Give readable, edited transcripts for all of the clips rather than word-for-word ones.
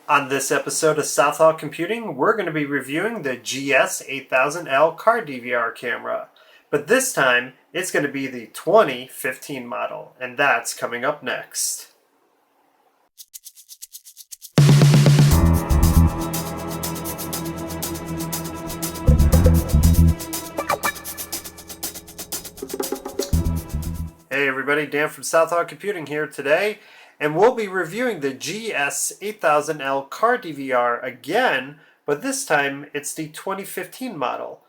On this episode of Southall Computing, we're going to be reviewing the GS8000L car DVR camera. But this time, it's going to be the 2015 model, and that's coming up next. Hey everybody, Dan from Southall Computing here today, and we'll be reviewing the GS8000L car DVR again, but this time it's the 2015 model.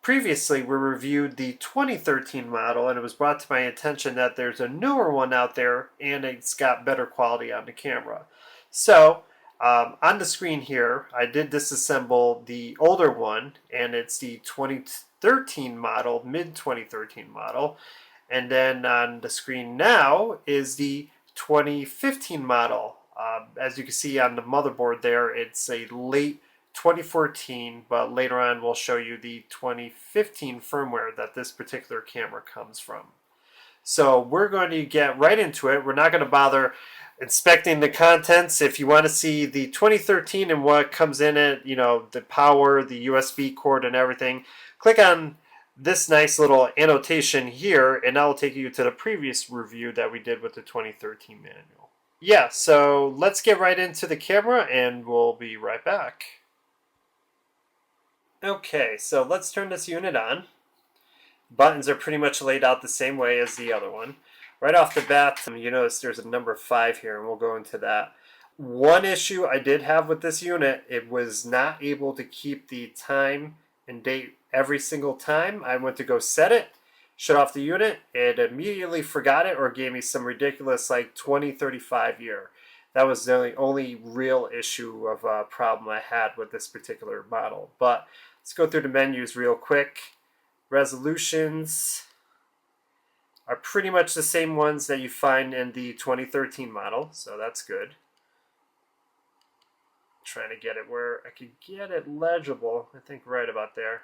Previously we reviewed the 2013 model, and it was brought to my attention that there's a newer one out there and it's got better quality on the camera. So on the screen here I did disassemble the older one, and it's the 2013 model, mid-2013 model. And then on the screen now is the 2015 model. As you can see on the motherboard there, it's a late 2014, but later on we'll show you the 2015 firmware that this particular camera comes from. So we're going to get right into it. We're not going to bother inspecting the contents. If you want to see the 2013 and what comes in it, you know, the power, the USB cord and everything, click on this nice little annotation here, and that'll take you to the previous review that we did with the 2013 manual. Yeah, so let's get right into the camera and we'll be right back. Okay, so let's turn this unit on. Buttons are pretty much laid out the same way as the other one. Right off the bat, you notice there's a number 5 here, and we'll go into that. One issue I did have with this unit, it was not able to keep the time and date every single time I went to go set it, shut off the unit. It immediately forgot it or gave me some ridiculous like 2035 year. That was the only real issue of problem I had with this particular model. But let's go through the menus real quick. Resolutions are pretty much the same ones that you find in the 2013 model, so that's good. Trying to get it where I could get it legible. I think right about there.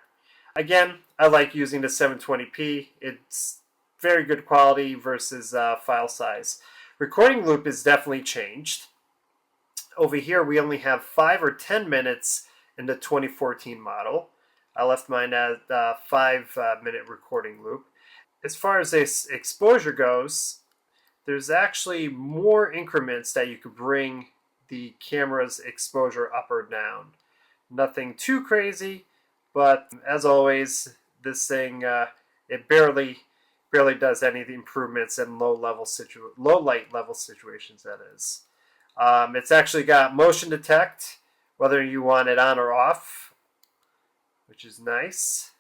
Again, I like using the 720p. It's very good quality versus file size. Recording loop is definitely changed. Over here we only have 5 or 10 minutes in the 2014 model. I left mine at 5-minute recording loop. As far as this exposure goes, there's actually more increments that you could bring the camera's exposure up or down. Nothing too crazy, but as always, this thing it barely does any of the improvements in low light level situations. That is, it's actually got motion detect, whether you want it on or off, which is nice.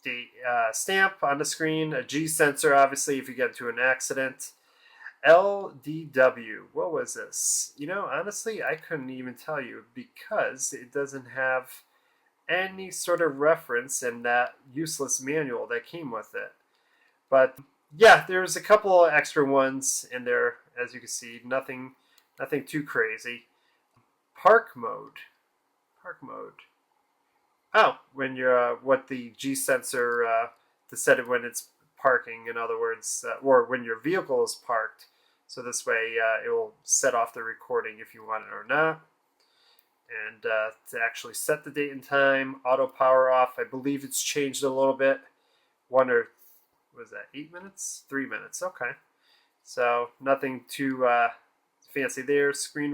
The stamp on the screen, a G sensor, obviously if you get into an accident. LDW, what was this? You know, honestly, I couldn't even tell you because it doesn't have any sort of reference in that useless manual that came with it. But yeah, there's a couple extra ones in there, as you can see. Nothing too crazy. Park mode. Oh, when you're what the G sensor to set it when it's parking, in other words, or when your vehicle is parked. So this way it will set off the recording if you want it or not. And to actually set the date and time, auto power off. I believe it's changed a little bit. 8 minutes? 3 minutes, okay. So nothing too fancy there. Screen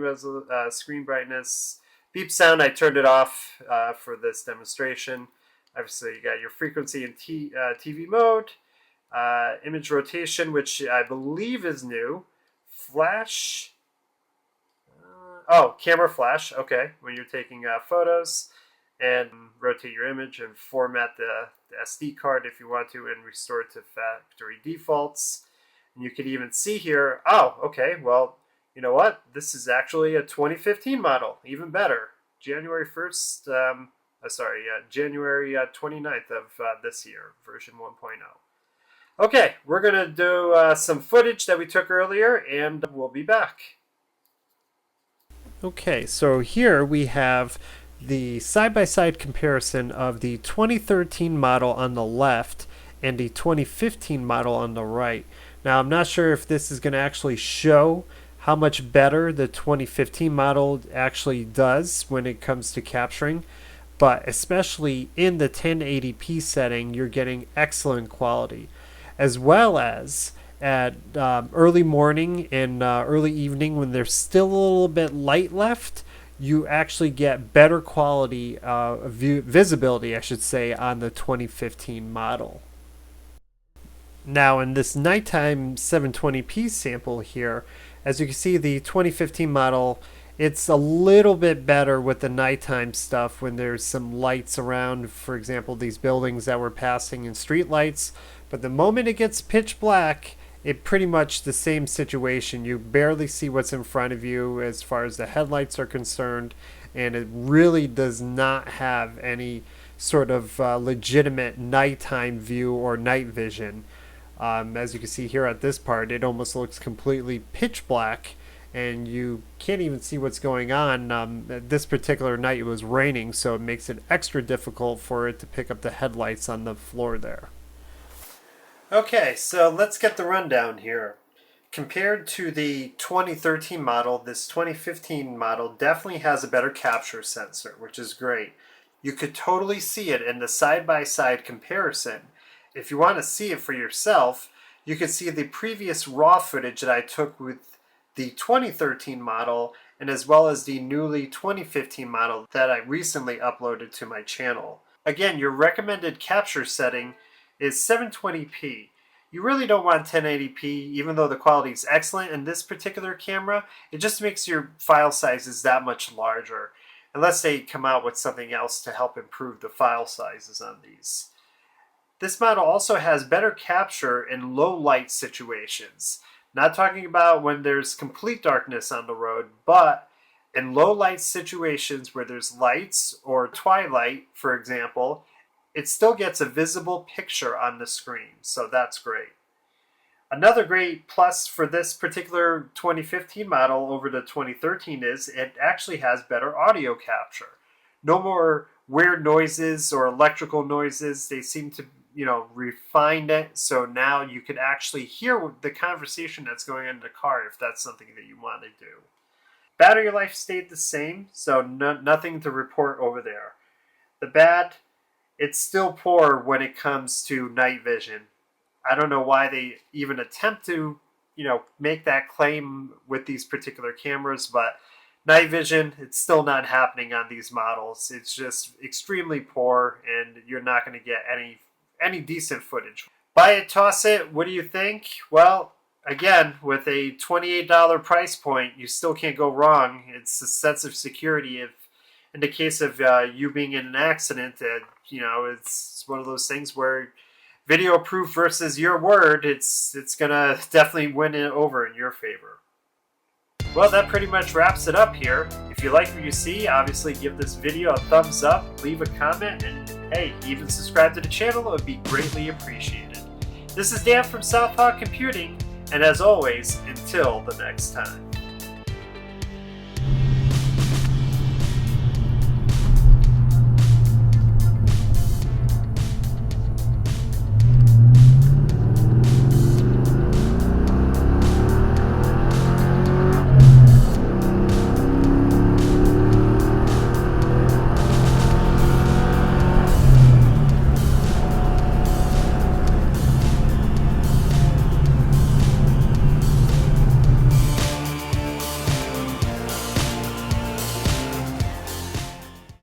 brightness. Beep sound, I turned it off for this demonstration. Obviously you got your frequency and TV mode. Image rotation, which I believe is new. Flash. Camera flash. Okay, when you're taking photos, and rotate your image and format the SD card if you want to, and restore it to factory defaults. And you can even see here. Oh, okay. Well, you know what? This is actually a 2015 model. Even better. January 1st. January 29th of this year, version 1.0. Okay, we're going to do some footage that we took earlier, and we'll be back. Okay, so here we have the side-by-side comparison of the 2013 model on the left and the 2015 model on the right. Now, I'm not sure if this is going to actually show how much better the 2015 model actually does when it comes to capturing. But especially in the 1080p setting, you're getting excellent quality, as well as at early morning and early evening when there's still a little bit light left, you actually get better quality visibility, I should say, on the 2015 model. Now in this nighttime 720p sample here, as you can see, the 2015 model, it's a little bit better with the nighttime stuff when there's some lights around, for example, these buildings that we're passing in street lights. But the moment it gets pitch black, it pretty much the same situation. You barely see what's in front of you as far as the headlights are concerned, and it really does not have any sort of legitimate nighttime view or night vision. As you can see here at this part, it almost looks completely pitch black, and you can't even see what's going on. This particular night it was raining, so it makes it extra difficult for it to pick up the headlights on the floor there. Okay, so let's get the rundown here. Compared to the 2013 model, this 2015 model definitely has a better capture sensor, which is great. You could totally see it in the side-by-side comparison. If you want to see it for yourself, you can see the previous raw footage that I took with the 2013 model, and as well as the newly 2015 model that I recently uploaded to my channel. Again, your recommended capture setting is 720p. You really don't want 1080p, even though the quality is excellent in this particular camera. It just makes your file sizes that much larger, unless they come out with something else to help improve the file sizes on these. This model also has better capture in low light situations. Not talking about when there's complete darkness on the road, but in low light situations where there's lights or twilight, for example, it still gets a visible picture on the screen, so that's great. Another great plus for this particular 2015 model over the 2013 is it actually has better audio capture. No more weird noises or electrical noises. They seem to refined it, so now you can actually hear the conversation that's going on in the car if that's something that you want to do. Battery life stayed the same, so nothing to report over there. The bad, it's still poor when it comes to night vision. I don't know why they even attempt to, make that claim with these particular cameras, but night vision, it's still not happening on these models. It's just extremely poor, and you're not going to get any decent footage. Buy it, toss it, what do you think? Well, again, with a $28 price point, you still can't go wrong. It's a sense of security. If in the case of you being in an accident, it's one of those things where video proof versus your word, it's gonna definitely win it over in your favor. Well, that pretty much wraps it up here. If you like what you see, obviously give this video a thumbs up, leave a comment, and hey, even subscribe to the channel. It would be greatly appreciated. This is Dan from Southpaw Computing, and as always, until the next time.